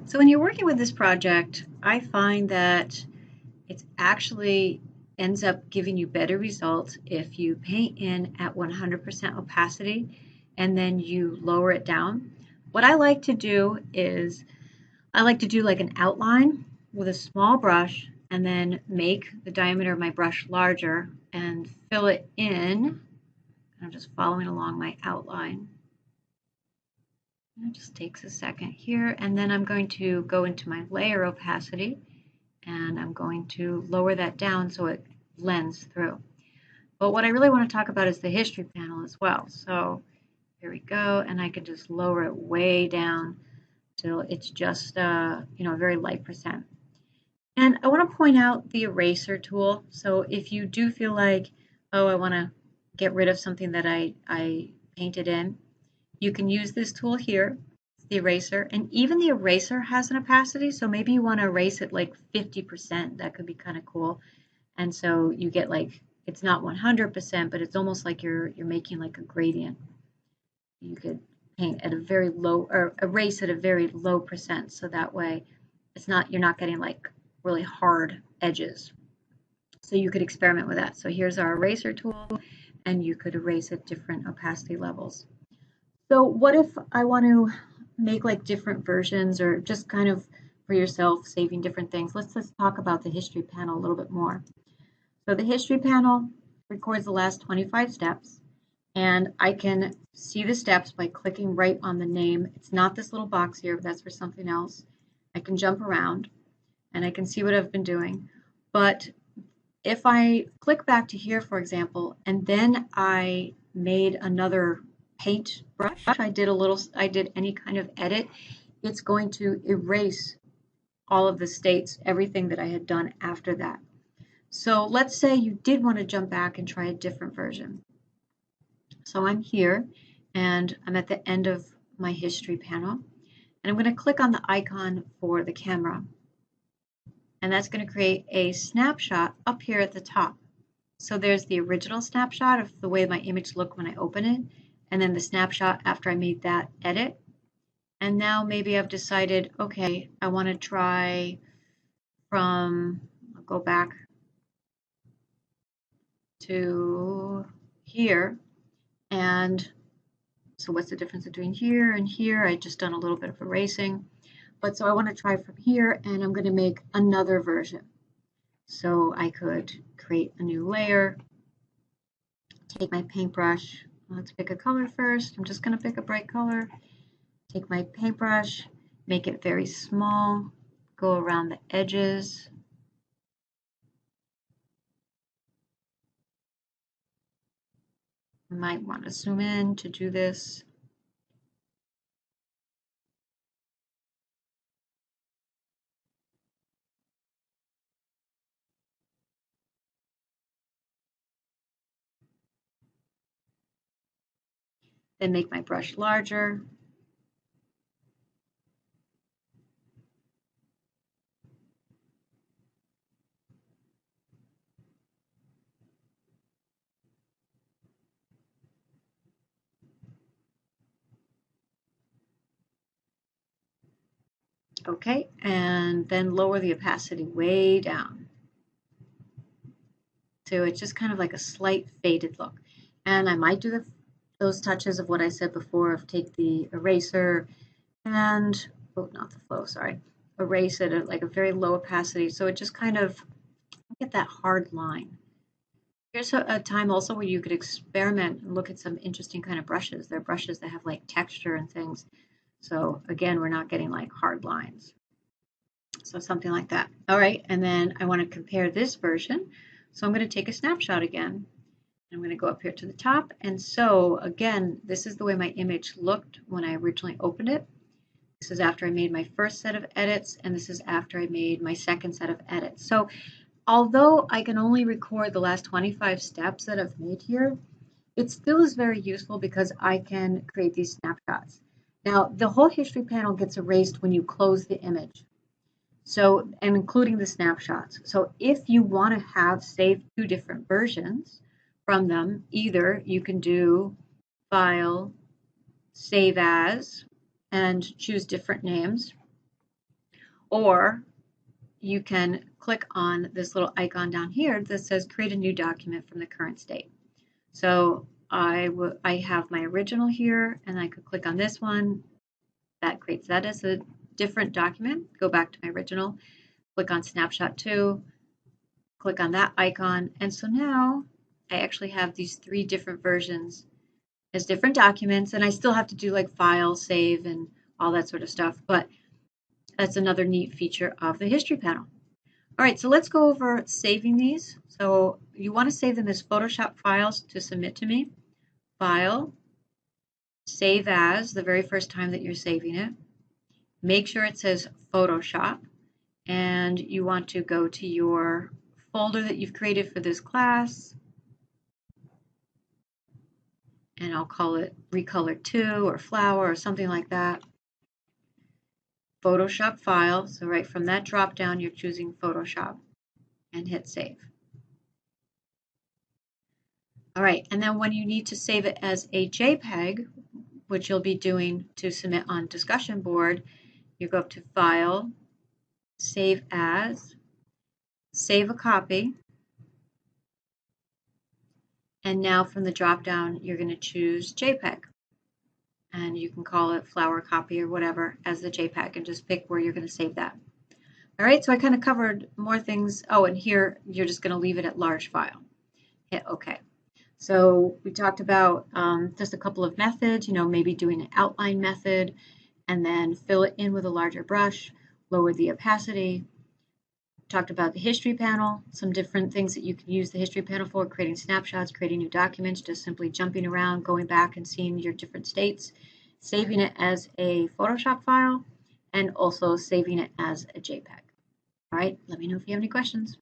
So when you're working with this project, I find that it actually ends up giving you better results if you paint in at 100% opacity and then you lower it down. What I like to do is I like to do like an outline with a small brush and then make the diameter of my brush larger and fill it in. I'm just following along my outline. It just takes a second here, and then I'm going to go into my layer opacity and I'm going to lower that down so it blends through. But what I really want to talk about is the history panel as well. So here we go, and I can just lower it way down till it's just a very light percent. And I want to point out the eraser tool. So if you do feel like, oh, I want to get rid of something that I painted in, you can use this tool here, the eraser, and even the eraser has an opacity, so maybe you want to erase it like 50%. That could be kind of cool. And so you get like, it's not 100%, but it's almost like you're making like a gradient. You could paint at a very low, or erase at a very low percent, so that way you're not getting like really hard edges. So you could experiment with that. So here's our eraser tool, and you could erase at different opacity levels. So what if I want to make like different versions, or just kind of for yourself saving different things? Let's talk about the history panel a little bit more. So the history panel records the last 25 steps, and I can see the steps by clicking right on the name. It's not this little box here, but that's for something else. I can jump around and I can see what I've been doing. But if I click back to here, for example, and then I made another paint brush, I did any kind of edit, it's going to erase all of the states, everything that I had done after that. So let's say you did want to jump back and try a different version. So I'm here and I'm at the end of my history panel, and I'm going to click on the icon for the camera. And that's going to create a snapshot up here at the top. So there's the original snapshot of the way my image looked when I open it, and then the snapshot after I made that edit. And now maybe I've decided, okay, I want to try from, I'll go back to here. And so what's the difference between here and here? I just done a little bit of erasing. But so I want to try from here, and I'm going to make another version. So I could create a new layer, take my paintbrush, let's pick a color first. I'm just going to pick a bright color, take my paintbrush, make it very small, go around the edges. You might want to zoom in to do this. Then make my brush larger. Okay, and then lower the opacity way down. So it's just kind of like a slight faded look. And I might do those touches of what I said before, of take the eraser and, oh, not the flow, sorry, erase it at like a very low opacity. So it just kind of get that hard line. Here's a time also where you could experiment and look at some interesting kind of brushes. They're brushes that have like texture and things. So again, we're not getting like hard lines. So something like that. All right, and then I want to compare this version. So I'm going to take a snapshot again. I'm going to go up here to the top. And so again, this is the way my image looked when I originally opened it. This is after I made my first set of edits, and this is after I made my second set of edits. So although I can only record the last 25 steps that I've made here, it still is very useful because I can create these snapshots. Now, the whole history panel gets erased when you close the image. So, and including the snapshots. So if you want to have saved two different versions from them, either you can do File, Save As, and choose different names. Or you can click on this little icon down here that says create a new document from the current state. So I have my original here, and I could click on this one. That creates that as a different document. Go back to my original, click on snapshot 2, click on that icon, and so now I actually have these 3 different versions as different documents, and I still have to do like file, save, and all that sort of stuff, but that's another neat feature of the history panel. All right, so let's go over saving these. So you want to save them as Photoshop files to submit to me. File, save as the very first time that you're saving it. Make sure it says Photoshop, and you want to go to your folder that you've created for this class, and I'll call it Recolor 2 or Flower or something like that. Photoshop file, so right from that drop down you're choosing Photoshop, and hit save. All right, and then when you need to save it as a JPEG, which you'll be doing to submit on discussion board, you go up to File, Save As, Save a Copy, and now from the drop down you're going to choose JPEG, and you can call it Flower Copy or whatever as the JPEG, and just pick where you're going to save that. All right, so I kind of covered more things. Oh, and here you're just going to leave it at large file. Hit OK. So we talked about just a couple of methods, maybe doing an outline method and then fill it in with a larger brush, lower the opacity. Talked about the history panel, some different things that you can use the history panel for, creating snapshots, creating new documents, just simply jumping around, going back and seeing your different states, saving it as a Photoshop file, and also saving it as a JPEG. All right, let me know if you have any questions.